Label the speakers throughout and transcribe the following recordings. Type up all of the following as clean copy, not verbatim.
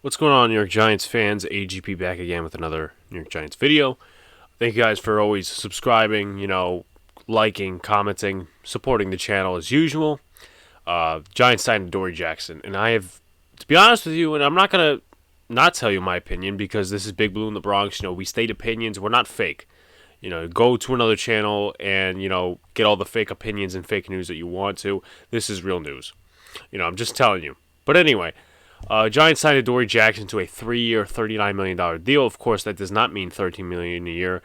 Speaker 1: What's going on, New York Giants fans? AGP back again with another New York Giants video. Thank you guys for always subscribing, liking, commenting, supporting the channel as usual. Giants signed Adoree Jackson, and I have, to be honest with you, and I'm not going to not tell you my opinion because this is Big Blue in the Bronx. We state opinions. We're not fake. Go to another channel and, get all the fake opinions and fake news that you want to. This is real news. I'm just telling you. But anyway, Giants signed Adoree Jackson to a 3-year, $39 million deal. Of course, that does not mean $13 million a year.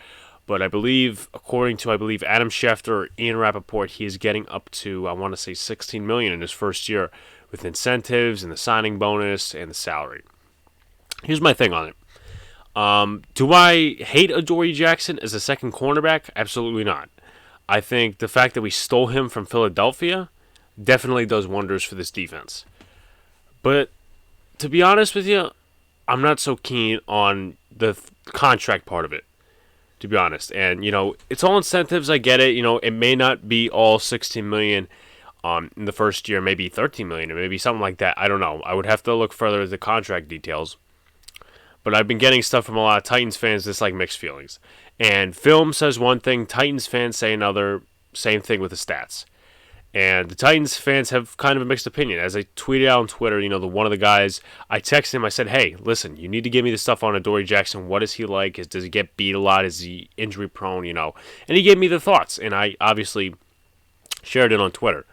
Speaker 1: But I believe, according to Adam Schefter or Ian Rappaport, he is getting up to, I want to say, $16 million in his first year with incentives and the signing bonus and the salary. Here's my thing on it. Do I hate Adoree Jackson as a second cornerback? Absolutely not. I think the fact that we stole him from Philadelphia definitely does wonders for this defense. But to be honest with you, I'm not so keen on the contract part of it, to be honest. And, it's all incentives. I get it. It may not be all $16 million in the first year, maybe $13 million, or maybe something like that. I don't know. I would have to look further at the contract details. But I've been getting stuff from a lot of Titans fans that's like mixed feelings. And film says one thing, Titans fans say another, same thing with the stats. And the Titans fans have kind of a mixed opinion. As I tweeted out on Twitter, one of the guys, I texted him, I said, hey, listen, you need to give me the stuff on Adoree Jackson. What is he like? Does he get beat a lot? Is he injury prone? And he gave me the thoughts. And I obviously shared it on Twitter.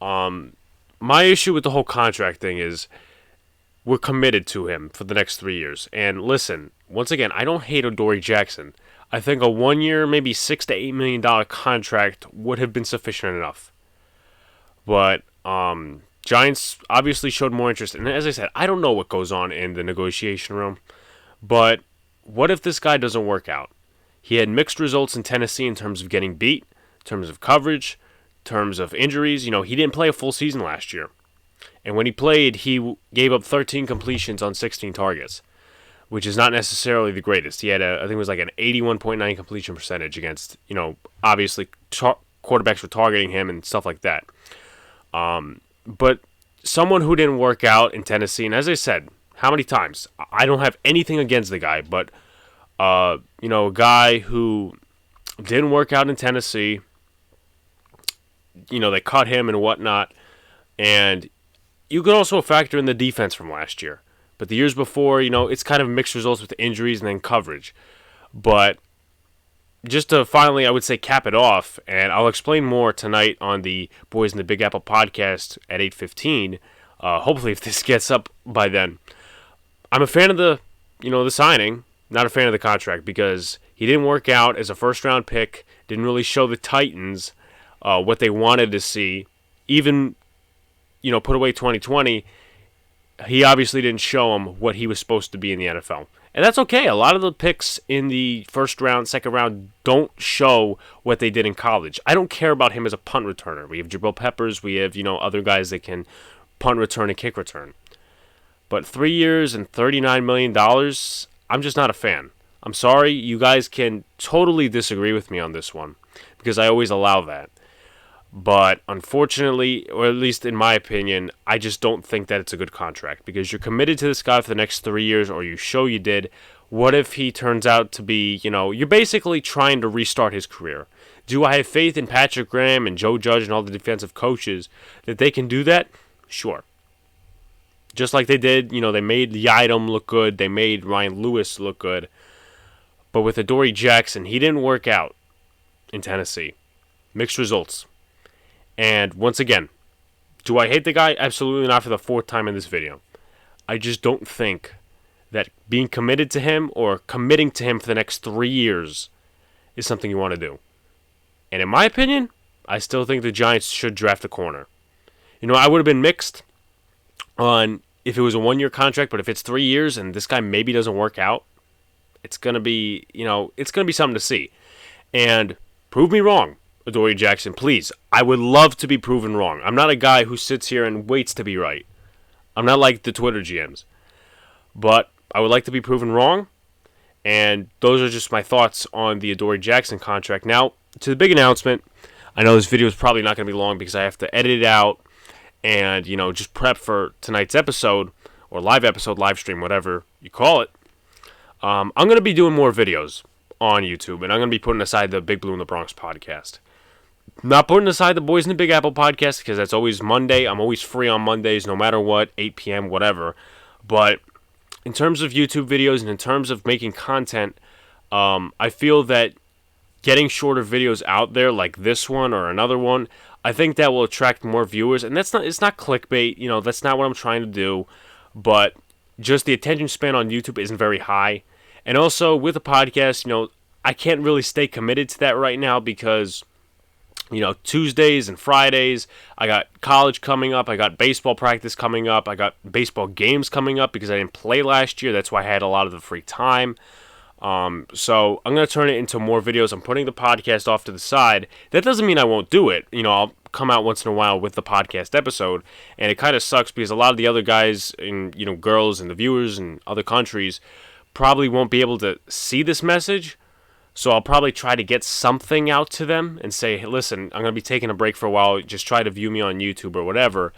Speaker 1: My issue with the whole contract thing is we're committed to him for the next 3 years. And listen, once again, I don't hate Adoree Jackson. I think a 1 year, maybe $6 to $8 million contract would have been sufficient enough. But Giants obviously showed more interest. And as I said, I don't know what goes on in the negotiation room. But what if this guy doesn't work out? He had mixed results in Tennessee in terms of getting beat, in terms of coverage, in terms of injuries. He didn't play a full season last year. And when he played, he gave up 13 completions on 16 targets, which is not necessarily the greatest. He had, I think it was like an 81.9 completion percentage against, obviously quarterbacks were targeting him and stuff like that. But someone who didn't work out in Tennessee, and as I said, how many times? I don't have anything against the guy, but, a guy who didn't work out in Tennessee, they cut him and whatnot, and you could also factor in the defense from last year. But the years before, it's kind of mixed results with injuries and then coverage. But just to finally, I would say, cap it off, and I'll explain more tonight on the Boys in the Big Apple podcast at 8:15. Hopefully, if this gets up by then. I'm a fan of the signing, not a fan of the contract, because he didn't work out as a first-round pick, didn't really show the Titans what they wanted to see. Even, put away 2020, he obviously didn't show them what he was supposed to be in the NFL. And that's okay. A lot of the picks in the first round, second round don't show what they did in college. I don't care about him as a punt returner. We have Jabril Peppers. We have, other guys that can punt return and kick return. But 3 years and $39 million, I'm just not a fan. I'm sorry. You guys can totally disagree with me on this one because I always allow that. But unfortunately, or at least in my opinion, I just don't think that it's a good contract because you're committed to this guy for the next 3 years, or you show you did. What if he turns out to be, you're basically trying to restart his career. Do I have faith in Patrick Graham and Joe Judge and all the defensive coaches that they can do that? Sure. Just like they did, they made Yiadom look good. They made Ryan Lewis look good. But with Adoree Jackson, he didn't work out in Tennessee. Mixed results. And once again, do I hate the guy? Absolutely not, for the fourth time in this video. I just don't think that being committed to him or committing to him for the next 3 years is something you want to do. And in my opinion, I still think the Giants should draft a corner. I would have been mixed on if it was a 1-year contract, but if it's 3 years and this guy maybe doesn't work out, it's going to be, it's going to be something to see. And prove me wrong, Adoree Jackson, please. I would love to be proven wrong. I'm not a guy who sits here and waits to be right. I'm not like the Twitter GMs. But I would like to be proven wrong. And those are just my thoughts on the Adoree Jackson contract. Now, to the big announcement. I know this video is probably not going to be long because I have to edit it out and, just prep for tonight's episode or live episode, live stream, whatever you call it, I'm going to be doing more videos on YouTube, and I'm going to be putting aside the Big Blue in the Bronx podcast. Not putting aside the Boys in the Big Apple podcast, because that's always Monday. I'm always free on Mondays, no matter what, 8 p.m., whatever. But in terms of YouTube videos and in terms of making content, I feel that getting shorter videos out there like this one or another one, I think that will attract more viewers. And it's not clickbait, that's not what I'm trying to do. But just the attention span on YouTube isn't very high. And also with the podcast, I can't really stay committed to that right now because Tuesdays and Fridays, I got college coming up, I got baseball practice coming up, I got baseball games coming up because I didn't play last year. That's why I had a lot of the free time. So I'm going to turn it into more videos. I'm putting the podcast off to the side. That doesn't mean I won't do it. I'll come out once in a while with the podcast episode, and it kind of sucks because a lot of the other guys and, girls and the viewers in other countries probably won't be able to see this message. So I'll probably try to get something out to them and say, hey, listen, I'm going to be taking a break for a while. Just try to view me on YouTube or whatever.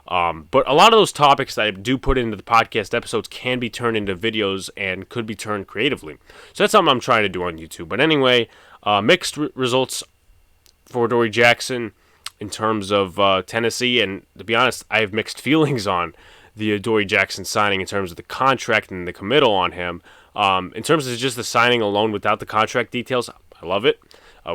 Speaker 1: But a lot of those topics that I do put into the podcast episodes can be turned into videos and could be turned creatively. So that's something I'm trying to do on YouTube. But anyway, mixed results for Adoree Jackson in terms of Tennessee. And to be honest, I have mixed feelings on the Adoree Jackson signing in terms of the contract and the committal on him. In terms of just the signing alone without the contract details, I love it.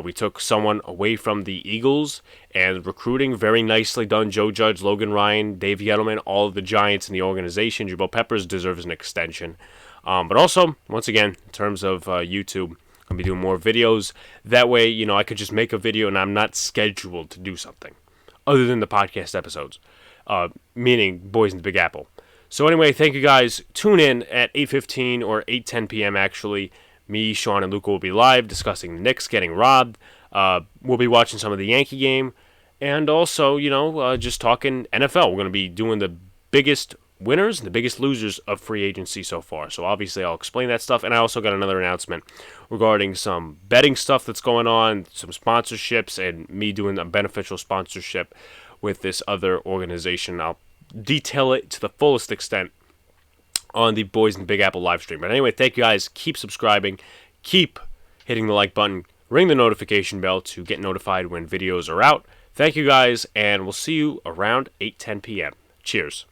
Speaker 1: We took someone away from the Eagles, and recruiting very nicely done. Joe Judge, Logan Ryan, Dave Gettleman, all of the Giants in the organization. Jabril Peppers deserves an extension. But also, once again, in terms of YouTube, I'll be doing more videos. That way, I could just make a video and I'm not scheduled to do something other than the podcast episodes, meaning Boys in the Big Apple. So anyway, thank you guys. Tune in at 8:15 or 8:10 p.m. actually. Me, Sean, and Luca will be live discussing the Knicks getting robbed. We'll be watching some of the Yankee game. And also, just talking NFL. We're going to be doing the biggest winners and the biggest losers of free agency so far. So obviously I'll explain that stuff. And I also got another announcement regarding some betting stuff that's going on, some sponsorships, and me doing a beneficial sponsorship with this other organization. I'll detail it to the fullest extent on the Boys in the Big Apple live stream. But anyway, thank you guys. Keep subscribing. Keep hitting the like button. Ring the notification bell to get notified when videos are out. Thank you guys, and we'll see you around 8:10 p.m. Cheers.